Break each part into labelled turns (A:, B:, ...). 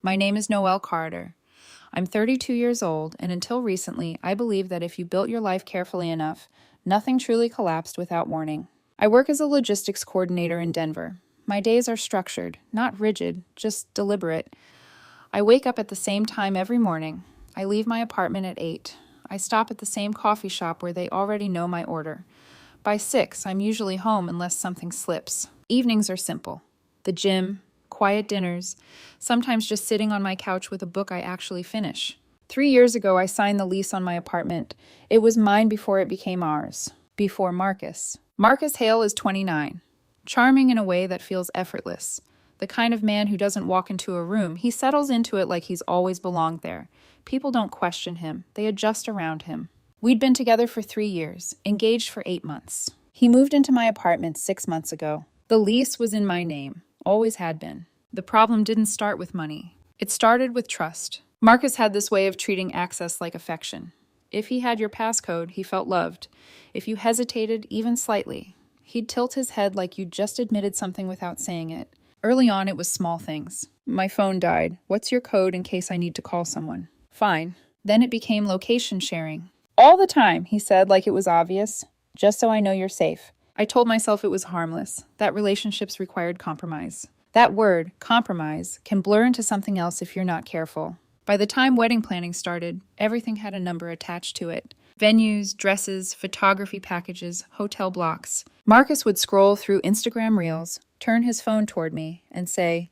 A: My name is Noelle Carter. I'm 32 years old, and until recently, I believed that if you built your life carefully enough, nothing truly collapsed without warning. I work as a logistics coordinator in Denver. My days are structured, not rigid, just deliberate. I wake up at the same time every morning. I leave my apartment at 8. I stop at the same coffee shop where they already know my order. By 6, I'm usually home unless something slips. Evenings are simple. The gym, quiet dinners, sometimes just sitting on my couch with a book I actually finish. 3 years ago, I signed the lease on my apartment. It was mine before it became ours, before Marcus. Marcus Hale is 29, charming in a way that feels effortless. The kind of man who doesn't walk into a room, he settles into it like he's always belonged there. People don't question him, they adjust around him. We'd been together for 3 years, engaged for 8 months. He moved into my apartment 6 months ago. The lease was in my name, always had been. The problem didn't start with money. It started with trust. Marcus had this way of treating access like affection. If he had your passcode, he felt loved. If you hesitated, even slightly, he'd tilt his head like you'd just admitted something without saying it. Early on, it was small things. My phone died. What's your code in case I need to call someone? Fine. Then it became location sharing. All the time, he said, like it was obvious. Just so I know you're safe. I told myself it was harmless, that relationships required compromise. That word, compromise, can blur into something else if you're not careful. By the time wedding planning started, everything had a number attached to it. Venues, dresses, photography packages, hotel blocks. Marcus would scroll through Instagram Reels, turn his phone toward me, and say,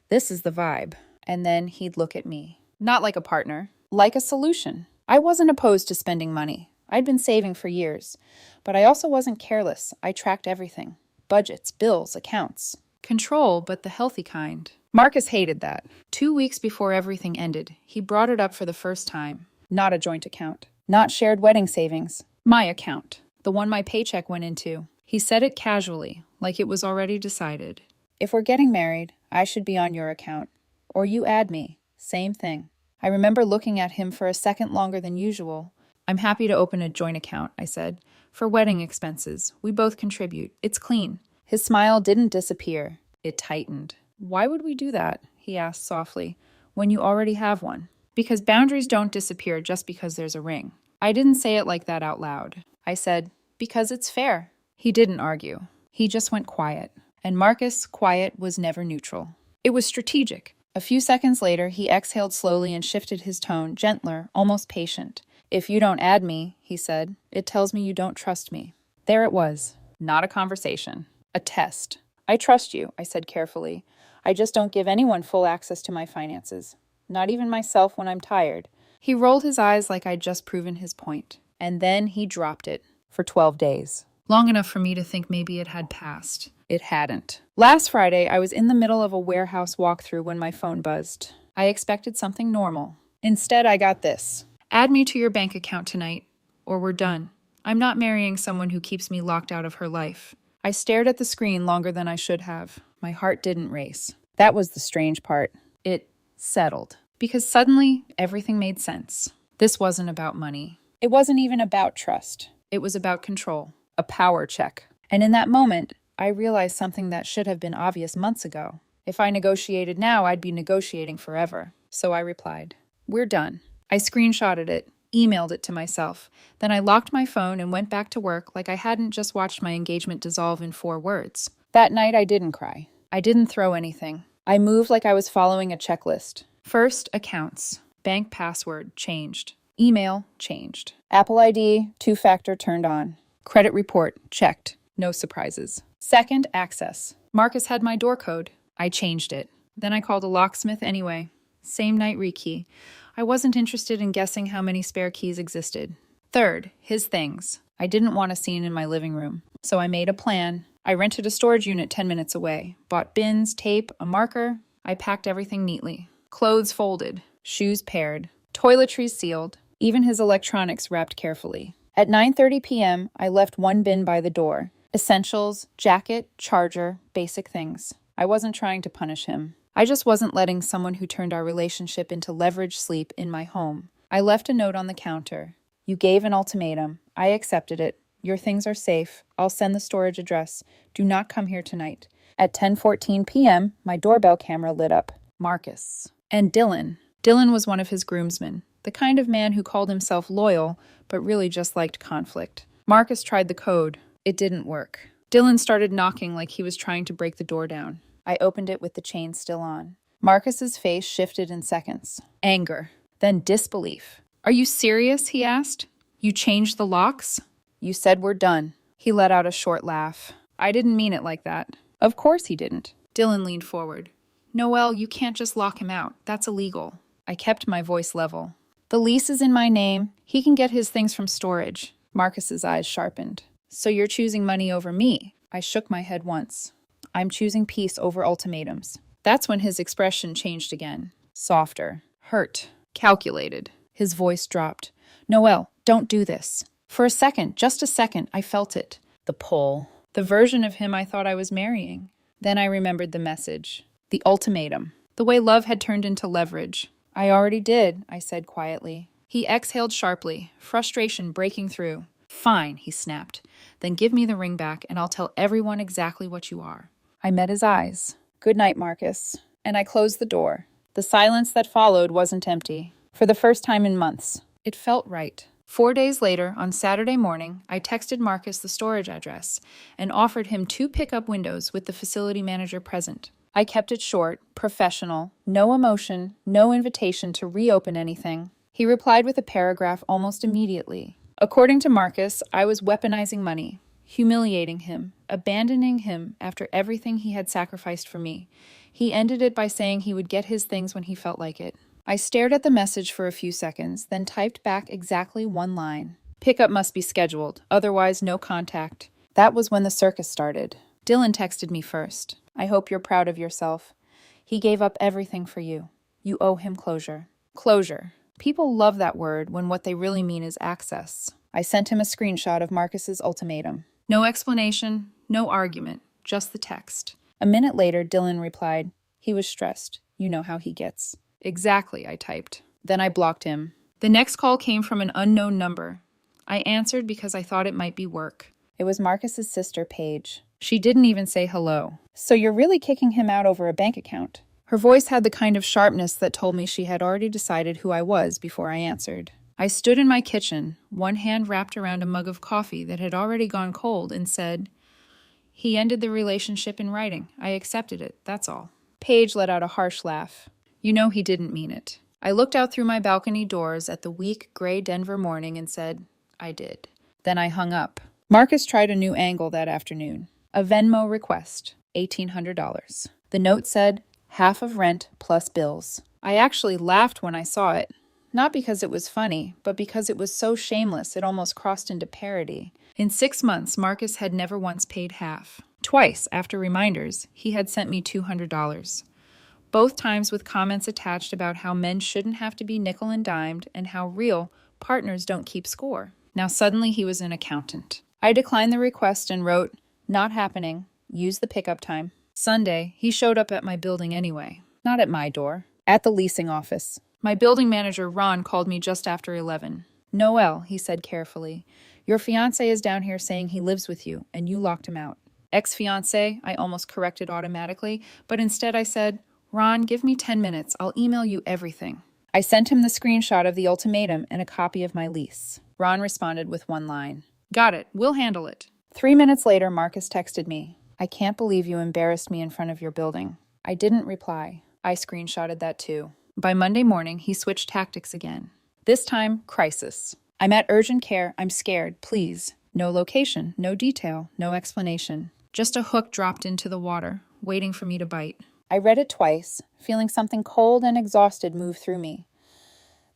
A: "This is the vibe." And then he'd look at me. Not like a partner, like a solution. I wasn't opposed to spending money. I'd been saving for years. But I also wasn't careless. I tracked everything. Budgets, bills, accounts. Control, but the healthy kind. Marcus hated that. 2 weeks before everything ended, he brought it up for the first time. Not a joint account. Not shared wedding savings. My account. The one my paycheck went into. He said it casually, like it was already decided. If we're getting married, I should be on your account. Or you add me. Same thing. I remember looking at him for a second longer than usual. I'm happy to open a joint account, I said. For wedding expenses. We both contribute. It's clean. His smile didn't disappear. It tightened. Why would we do that? He asked softly. When you already have one. Because boundaries don't disappear just because there's a ring. I didn't say it like that out loud. I said, because it's fair. He didn't argue. He just went quiet. And Marcus, quiet, was never neutral. It was strategic. A few seconds later, he exhaled slowly and shifted his tone, gentler, almost patient. If you don't add me, he said, it tells me you don't trust me. There it was. Not a conversation. A test. I trust you, I said carefully. I just don't give anyone full access to my finances. Not even myself when I'm tired. He rolled his eyes like I'd just proven his point. And then he dropped it. For 12 days. Long enough for me to think maybe it had passed. It hadn't. Last Friday, I was in the middle of a warehouse walkthrough when my phone buzzed. I expected something normal. Instead, I got this. Add me to your bank account tonight, or we're done. I'm not marrying someone who keeps me locked out of her life. I stared at the screen longer than I should have. My heart didn't race. That was the strange part. It settled. Because suddenly, everything made sense. This wasn't about money. It wasn't even about trust. It was about control. A power check. And in that moment, I realized something that should have been obvious months ago. If I negotiated now, I'd be negotiating forever. So I replied, we're done. I screenshotted it, emailed it to myself. Then I locked my phone and went back to work like I hadn't just watched my engagement dissolve in 4 words. That night, I didn't cry. I didn't throw anything. I moved like I was following a checklist. First, accounts. Bank password changed. Email changed. Apple ID, 2-factor turned on. Credit report checked. No surprises. Second, access. Marcus had my door code. I changed it. Then I called a locksmith anyway. Same night rekey. I wasn't interested in guessing how many spare keys existed. Third, his things. I didn't want a scene in my living room. So I made a plan. I rented a storage unit 10 minutes away. Bought bins, tape, a marker. I packed everything neatly. Clothes folded. Shoes paired. Toiletries sealed. Even his electronics wrapped carefully. At 9:30 p.m., I left one bin by the door. Essentials, jacket, charger, basic things. I wasn't trying to punish him. I just wasn't letting someone who turned our relationship into leverage sleep in my home. I left a note on the counter. You gave an ultimatum. I accepted it. Your things are safe. I'll send the storage address. Do not come here tonight. At 10:14 p.m., my doorbell camera lit up. Marcus. And Dylan. Dylan was one of his groomsmen, the kind of man who called himself loyal, but really just liked conflict. Marcus tried the code. It didn't work. Dylan started knocking like he was trying to break the door down. I opened it with the chain still on. Marcus's face shifted in seconds. Anger. Then disbelief. "Are you serious?" he asked. "You changed the locks?" "You said we're done." He let out a short laugh. "I didn't mean it like that." "Of course he didn't." Dylan leaned forward. "Noelle, you can't just lock him out. That's illegal." I kept my voice level. "The lease is in my name. He can get his things from storage." Marcus's eyes sharpened. "So you're choosing money over me?" I shook my head once. "I'm choosing peace over ultimatums." That's when his expression changed again. Softer. Hurt. Calculated. His voice dropped. "Noelle, don't do this." For a second, just a second, I felt it. The pull. The version of him I thought I was marrying. Then I remembered the message. The ultimatum. The way love had turned into leverage. "I already did," I said quietly. He exhaled sharply, frustration breaking through. "Fine," he snapped. "Then give me the ring back and I'll tell everyone exactly what you are." I met his eyes. "Good night, Marcus." And I closed the door. The silence that followed wasn't empty. For the first time in months. It felt right. 4 days later, on Saturday morning, I texted Marcus the storage address and offered him 2 pickup windows with the facility manager present. I kept it short, professional, no emotion, no invitation to reopen anything. He replied with a paragraph almost immediately. According to Marcus, I was weaponizing money, humiliating him, abandoning him after everything he had sacrificed for me. He ended it by saying he would get his things when he felt like it. I stared at the message for a few seconds, then typed back exactly one line. "Pickup must be scheduled, otherwise no contact." That was when the circus started. Dylan texted me first. "I hope you're proud of yourself. He gave up everything for you. You owe him closure." Closure. People love that word when what they really mean is access. I sent him a screenshot of Marcus's ultimatum. No explanation, no argument, just the text. A minute later, Dylan replied, "He was stressed. You know how he gets." "Exactly," I typed. Then I blocked him. The next call came from an unknown number. I answered because I thought it might be work. It was Marcus's sister, Paige. She didn't even say hello. "So you're really kicking him out over a bank account?" Her voice had the kind of sharpness that told me she had already decided who I was before I answered. I stood in my kitchen, one hand wrapped around a mug of coffee that had already gone cold, and said, "He ended the relationship in writing. I accepted it, that's all." Paige let out a harsh laugh. "You know he didn't mean it." I looked out through my balcony doors at the weak, gray Denver morning and said, "I did." Then I hung up. Marcus tried a new angle that afternoon. A Venmo request, $1,800. The note said, "Half of rent plus bills." I actually laughed when I saw it. Not because it was funny, but because it was so shameless it almost crossed into parody. In 6 months, Marcus had never once paid half. Twice, after reminders, he had sent me $200. Both times with comments attached about how men shouldn't have to be nickel and dimed and how real partners don't keep score. Now suddenly he was an accountant. I declined the request and wrote, "Not happening. Use the pickup time." Sunday, he showed up at my building anyway. Not at my door. At the leasing office. My building manager, Ron, called me just after 11. "Noelle," he said carefully, "your fiancé is down here saying he lives with you, and you locked him out." Ex-fiancé, I almost corrected automatically, but instead I said, "Ron, give me 10 minutes. I'll email you everything." I sent him the screenshot of the ultimatum and a copy of my lease. Ron responded with one line. "Got it. We'll handle it." 3 minutes later, Marcus texted me. "I can't believe you embarrassed me in front of your building." I didn't reply. I screenshotted that too. By Monday morning, he switched tactics again. This time, crisis. "I'm at urgent care. I'm scared. Please." No location, no detail, no explanation. Just a hook dropped into the water, waiting for me to bite. I read it twice, feeling something cold and exhausted move through me.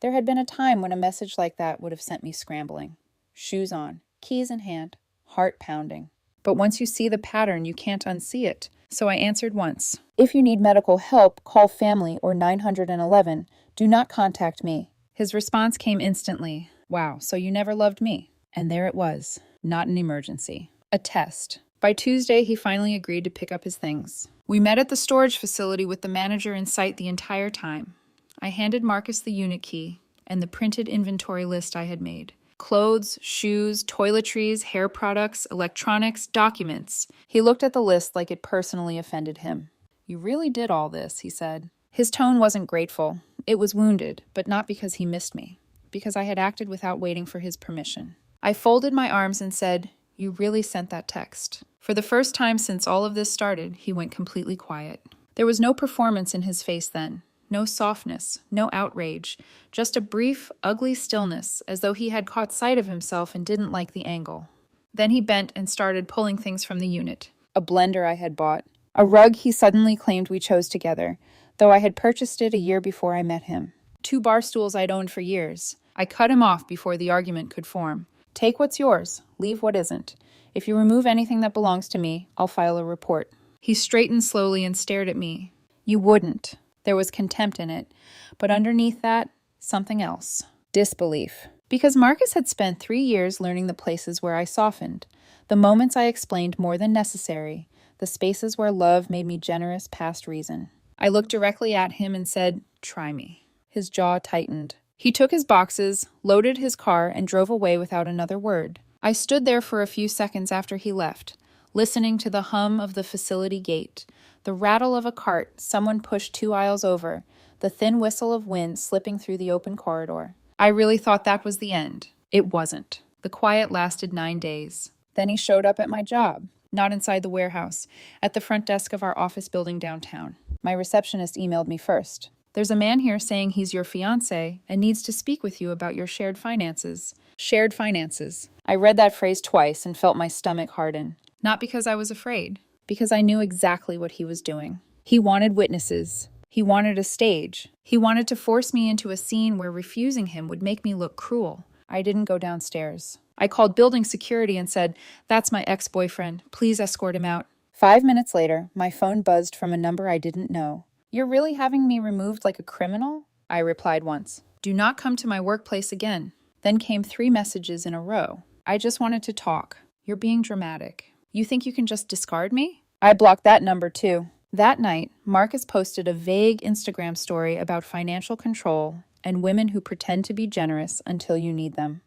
A: There had been a time when a message like that would have sent me scrambling. Shoes on, keys in hand, heart pounding. But once you see the pattern, you can't unsee it. So I answered once. "If you need medical help, call family or 911. Do not contact me." His response came instantly. "Wow, so you never loved me." And there it was. Not an emergency. A test. By Tuesday, he finally agreed to pick up his things. We met at the storage facility with the manager in sight the entire time. I handed Marcus the unit key and the printed inventory list I had made. Clothes, shoes, toiletries, hair products, electronics, documents. He looked at the list like it personally offended him. "You really did all this," he said. His tone wasn't grateful. It was wounded, but not because he missed me, because I had acted without waiting for his permission. I folded my arms and said, "You really sent that text." For the first time since all of this started, he went completely quiet. There was no performance in his face then, no softness, no outrage, just a brief, ugly stillness, as though he had caught sight of himself and didn't like the angle. Then he bent and started pulling things from the unit. A blender I had bought. A rug he suddenly claimed we chose together, though I had purchased it a year before I met him. 2 bar stools I'd owned for years. I cut him off before the argument could form. Take what's yours, leave what isn't. If you remove anything that belongs to me, I'll file a report. He straightened slowly and stared at me. You wouldn't. There was contempt in it, but underneath that, something else. Disbelief. Because Marcus had spent 3 years learning the places where I softened, the moments I explained more than necessary, the spaces where love made me generous past reason. I looked directly at him and said, "Try me." His jaw tightened. He took his boxes, loaded his car, and drove away without another word. I stood there for a few seconds after he left, listening to the hum of the facility gate, the rattle of a cart someone pushed 2 aisles over, the thin whistle of wind slipping through the open corridor. I really thought that was the end. It wasn't. The quiet lasted 9 days. Then he showed up at my job, not inside the warehouse, at the front desk of our office building downtown. My receptionist emailed me first. There's a man here saying he's your fiancé and needs to speak with you about your shared finances. Shared finances. I read that phrase twice and felt my stomach harden. Not because I was afraid, because I knew exactly what he was doing. He wanted witnesses. He wanted a stage. He wanted to force me into a scene where refusing him would make me look cruel. I didn't go downstairs. I called building security and said, "That's my ex-boyfriend. Please escort him out." 5 minutes later, my phone buzzed from a number I didn't know. "You're really having me removed like a criminal?" I replied once. "Do not come to my workplace again." Then came 3 messages in a row. "I just wanted to talk. You're being dramatic. You think you can just discard me?" I blocked that number too. That night, Marcus posted a vague Instagram story about financial control and women who pretend to be generous until you need them.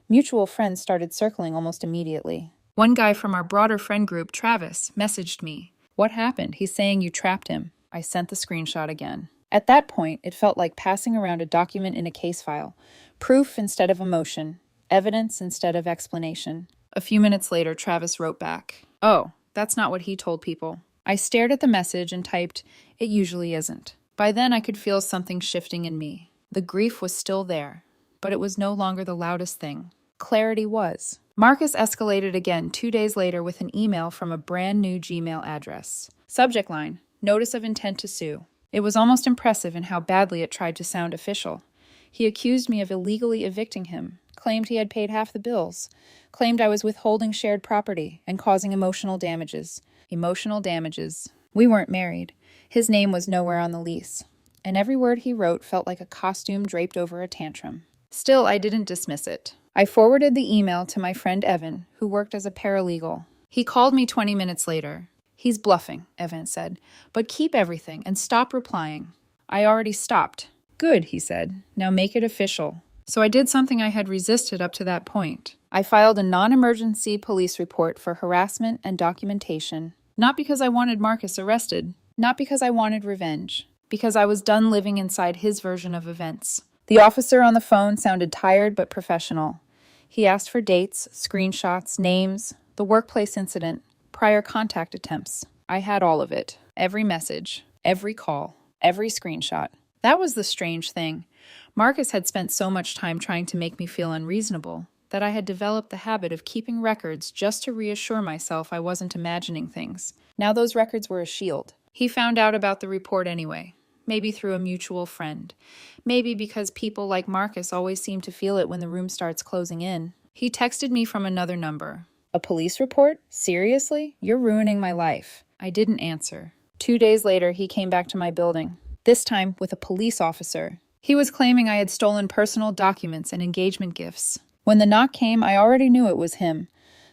A: Mutual friends started circling almost immediately. One guy from our broader friend group, Travis, messaged me. "What happened? He's saying you trapped him." I sent the screenshot again. At that point, it felt like passing around a document in a case file. Proof instead of emotion. Evidence instead of explanation. A few minutes later, Travis wrote back. "Oh, that's not what he told people." I stared at the message and typed, "It usually isn't." By then, I could feel something shifting in me. The grief was still there, but it was no longer the loudest thing. Clarity was. Marcus escalated again 2 days later with an email from a brand new Gmail address. Subject line, "Notice of intent to sue." It was almost impressive in how badly it tried to sound official. He accused me of illegally evicting him, claimed he had paid half the bills, claimed I was withholding shared property and causing emotional damages. Emotional damages. We weren't married. His name was nowhere on the lease. And every word he wrote felt like a costume draped over a tantrum. Still, I didn't dismiss it. I forwarded the email to my friend Evan, who worked as a paralegal. He called me 20 minutes later. "He's bluffing," Evan said, "but keep everything and stop replying." I already stopped. "Good," he said. "Now make it official." So I did something I had resisted up to that point. I filed a non-emergency police report for harassment and documentation, not because I wanted Marcus arrested, not because I wanted revenge, because I was done living inside his version of events. The officer on the phone sounded tired but professional. He asked for dates, screenshots, names, the workplace incident, prior contact attempts. I had all of it. Every message, every call, every screenshot. That was the strange thing. Marcus had spent so much time trying to make me feel unreasonable that I had developed the habit of keeping records just to reassure myself I wasn't imagining things. Now those records were a shield. He found out about the report anyway, maybe through a mutual friend, maybe because people like Marcus always seem to feel it when the room starts closing in. He texted me from another number. "A police report? Seriously? You're ruining my life." I didn't answer. 2 days later, he came back to my building, this time with a police officer. He was claiming I had stolen personal documents and engagement gifts. When the knock came, I already knew it was him.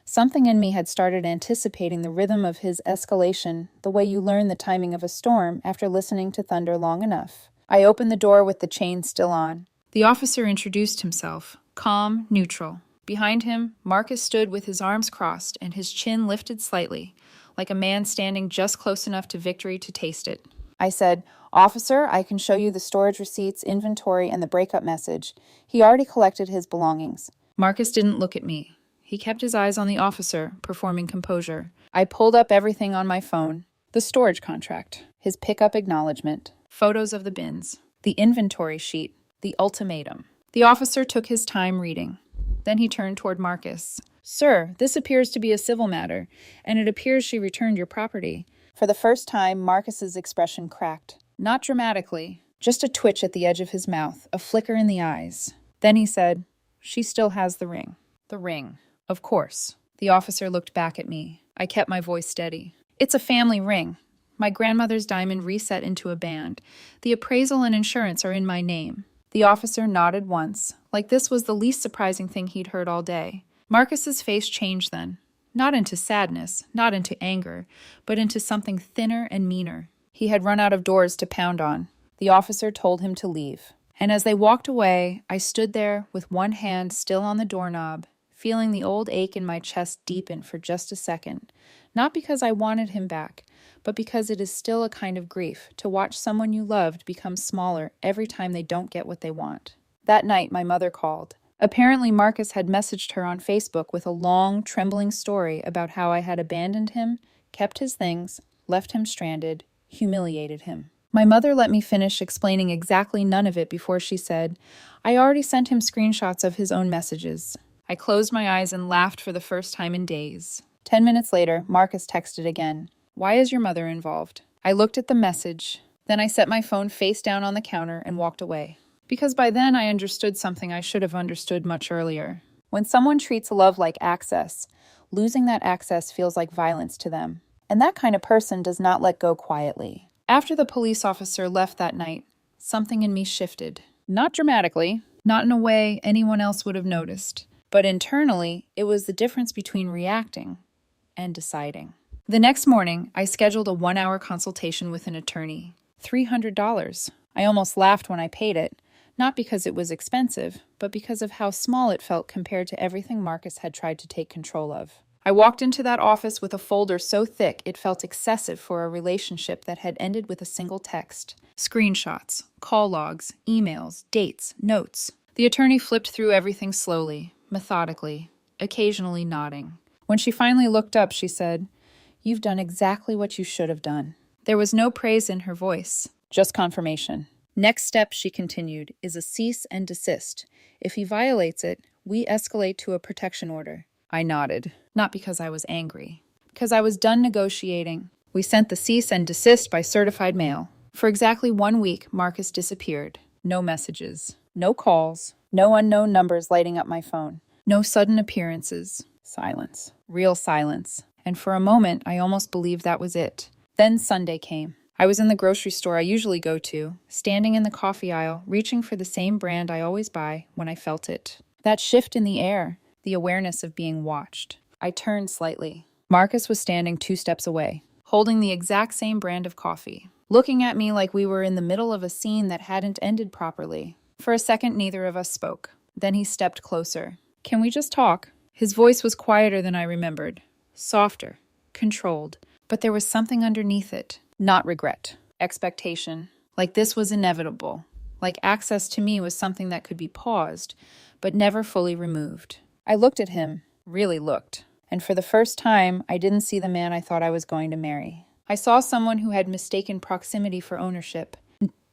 A: Something in me had started anticipating the rhythm of his escalation, the way you learn the timing of a storm after listening to thunder long enough. I opened the door with the chain still on. The officer introduced himself, calm, neutral. Behind him, Marcus stood with his arms crossed and his chin lifted slightly, like a man standing just close enough to victory to taste it. I said, Officer, I can show you the storage receipts, inventory, and the breakup message. He already collected his belongings. Marcus didn't look at me. He kept his eyes on the officer, performing composure. I pulled up everything on my phone. The storage contract, his pickup acknowledgement, photos of the bins, the inventory sheet, the ultimatum. The officer took his time reading. Then he turned toward Marcus. Sir, this appears to be a civil matter, and it appears she returned your property. For the first time, Marcus's expression cracked. Not dramatically, just a twitch at the edge of his mouth, a flicker in the eyes. Then he said, She still has the ring. The ring. Of course. The officer looked back at me. I kept my voice steady. It's a family ring. My grandmother's diamond reset into a band. The appraisal and insurance are in my name. The officer nodded once, like this was the least surprising thing he'd heard all day. Marcus's face changed then. Not into sadness, not into anger, but into something thinner and meaner. He had run out of doors to pound on. The officer told him to leave. And as they walked away, I stood there with one hand still on the doorknob, feeling the old ache in my chest deepen for just a second. Not because I wanted him back, but because it is still a kind of grief to watch someone you loved become smaller every time they don't get what they want. That night, my mother called. Apparently, Marcus had messaged her on Facebook with a long, trembling story about how I had abandoned him, kept his things, left him stranded, humiliated him. My mother let me finish explaining exactly none of it before she said, I already sent him screenshots of his own messages. I closed my eyes and laughed for the first time in days. 10 minutes later, Marcus texted again. Why is your mother involved? I looked at the message. Then I set my phone face down on the counter and walked away. Because by then I understood something I should have understood much earlier. When someone treats love like access, losing that access feels like violence to them. And that kind of person does not let go quietly. After the police officer left that night, something in me shifted. Not dramatically, not in a way anyone else would have noticed. But internally, it was the difference between reacting and deciding. The next morning, I scheduled a 1-hour consultation with an attorney. $300. I almost laughed when I paid it, not because it was expensive, but because of how small it felt compared to everything Marcus had tried to take control of. I walked into that office with a folder so thick it felt excessive for a relationship that had ended with a single text. Screenshots, call logs, emails, dates, notes. The attorney flipped through everything slowly, methodically, occasionally nodding. When she finally looked up, she said, You've done exactly what you should have done. There was no praise in her voice, just confirmation. Next step, she continued, is a cease and desist. If he violates it, we escalate to a protection order. I nodded, not because I was angry, because I was done negotiating. We sent the cease and desist by certified mail. For exactly 1 week, Marcus disappeared. No messages, no calls, no unknown numbers lighting up my phone, no sudden appearances. Silence, real silence. And for a moment, I almost believed that was it. Then Sunday came. I was in the grocery store I usually go to, standing in the coffee aisle, reaching for the same brand I always buy when I felt it. That shift in the air, the awareness of being watched. I turned slightly. Marcus was standing 2 steps away, holding the exact same brand of coffee, looking at me like we were in the middle of a scene that hadn't ended properly. For a second, neither of us spoke. Then he stepped closer. Can we just talk? His voice was quieter than I remembered. Softer, controlled, but there was something underneath it. Not regret, expectation, like this was inevitable, like access to me was something that could be paused, but never fully removed. I looked at him, really looked, and for the first time, I didn't see the man I thought I was going to marry. I saw someone who had mistaken proximity for ownership.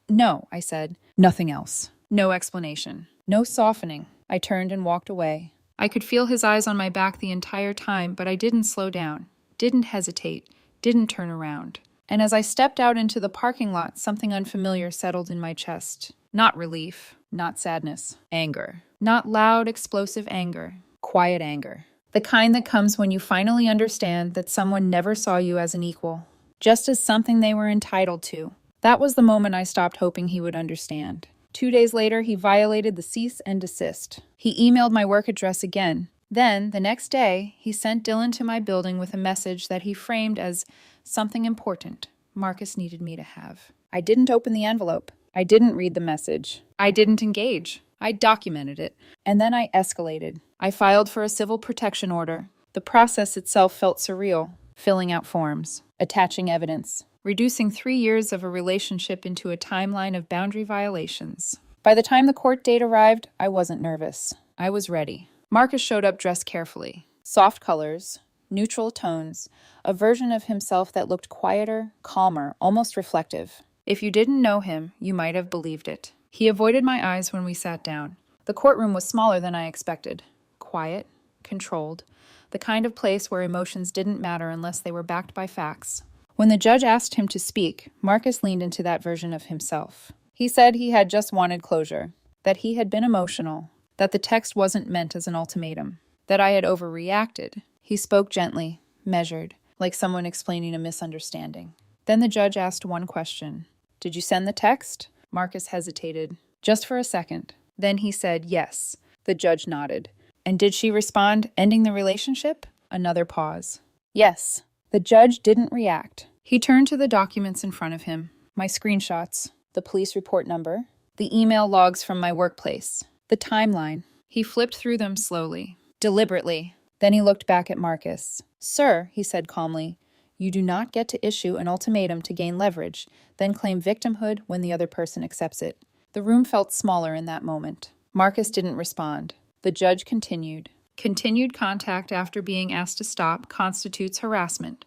A: No, I said, nothing else. No explanation, no softening. I turned and walked away. I could feel his eyes on my back the entire time, but I didn't slow down, didn't hesitate, didn't turn around. And as I stepped out into the parking lot, something unfamiliar settled in my chest. Not relief, not sadness, anger. Not loud, explosive anger, quiet anger. The kind that comes when you finally understand that someone never saw you as an equal, just as something they were entitled to. That was the moment I stopped hoping he would understand. 2 days later, he violated the cease and desist. He emailed my work address again. Then, the next day, he sent Dylan to my building with a message that he framed as something important Marcus needed me to have. I didn't open the envelope. I didn't read the message. I didn't engage. I documented it. And then I escalated. I filed for a civil protection order. The process itself felt surreal. Filling out forms, attaching evidence, reducing 3 years of a relationship into a timeline of boundary violations. By the time the court date arrived, I wasn't nervous. I was ready. Marcus showed up dressed carefully. Soft colors, neutral tones, a version of himself that looked quieter, calmer, almost reflective. If you didn't know him, you might have believed it. He avoided my eyes when we sat down. The courtroom was smaller than I expected. Quiet, controlled, the kind of place where emotions didn't matter unless they were backed by facts. When the judge asked him to speak, Marcus leaned into that version of himself. He said he had just wanted closure, that he had been emotional, that the text wasn't meant as an ultimatum, that I had overreacted. He spoke gently, measured, like someone explaining a misunderstanding. Then the judge asked one question. "Did you send the text?" Marcus hesitated, just for a second. Then he said, "Yes." The judge nodded. "And did she respond, ending the relationship?" Another pause. "Yes." The judge didn't react. He turned to the documents in front of him. My screenshots, the police report number, the email logs from my workplace, the timeline. He flipped through them slowly, deliberately. Then he looked back at Marcus. "Sir," he said calmly, "you do not get to issue an ultimatum to gain leverage, then claim victimhood when the other person accepts it." The room felt smaller in that moment. Marcus didn't respond. The judge continued. "Continued contact after being asked to stop constitutes harassment.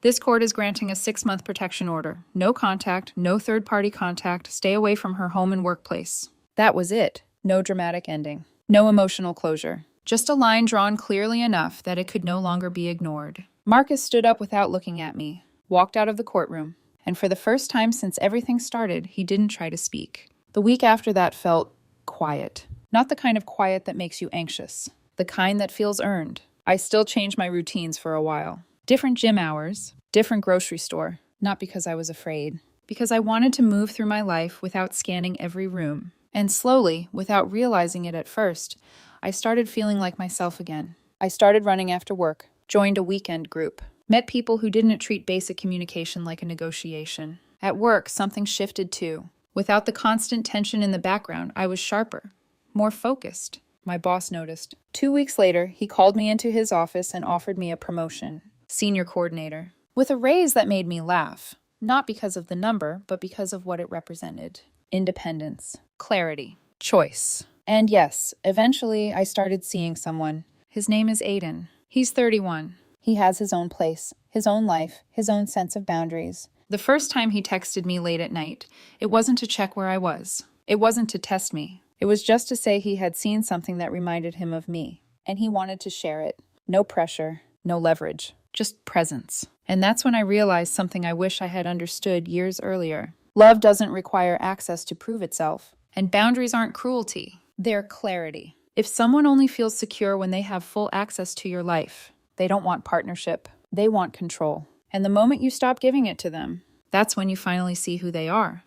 A: This court is granting a 6-month protection order. No contact, no third-party contact, stay away from her home and workplace." That was it. No dramatic ending. No emotional closure. Just a line drawn clearly enough that it could no longer be ignored. Marcus stood up without looking at me, walked out of the courtroom, and for the first time since everything started, he didn't try to speak. The week after that felt quiet. Not the kind of quiet that makes you anxious. The kind that feels earned. I still changed my routines for a while. Different gym hours, different grocery store. Not because I was afraid. Because I wanted to move through my life without scanning every room. And slowly, without realizing it at first, I started feeling like myself again. I started running after work, joined a weekend group, met people who didn't treat basic communication like a negotiation. At work, something shifted too. Without the constant tension in the background, I was sharper, more focused. My boss noticed. 2 weeks later, he called me into his office and offered me a promotion. Senior coordinator. With a raise that made me laugh. Not because of the number, but because of what it represented. Independence. Clarity. Choice. And yes, eventually I started seeing someone. His name is Aiden. He's 31. He has his own place, his own life, his own sense of boundaries. The first time he texted me late at night, it wasn't to check where I was. It wasn't to test me. It was just to say he had seen something that reminded him of me, and he wanted to share it. No pressure, no leverage, just presence. And that's when I realized something I wish I had understood years earlier. Love doesn't require access to prove itself, and boundaries aren't cruelty. They're clarity. If someone only feels secure when they have full access to your life, they don't want partnership. They want control. And the moment you stop giving it to them, that's when you finally see who they are.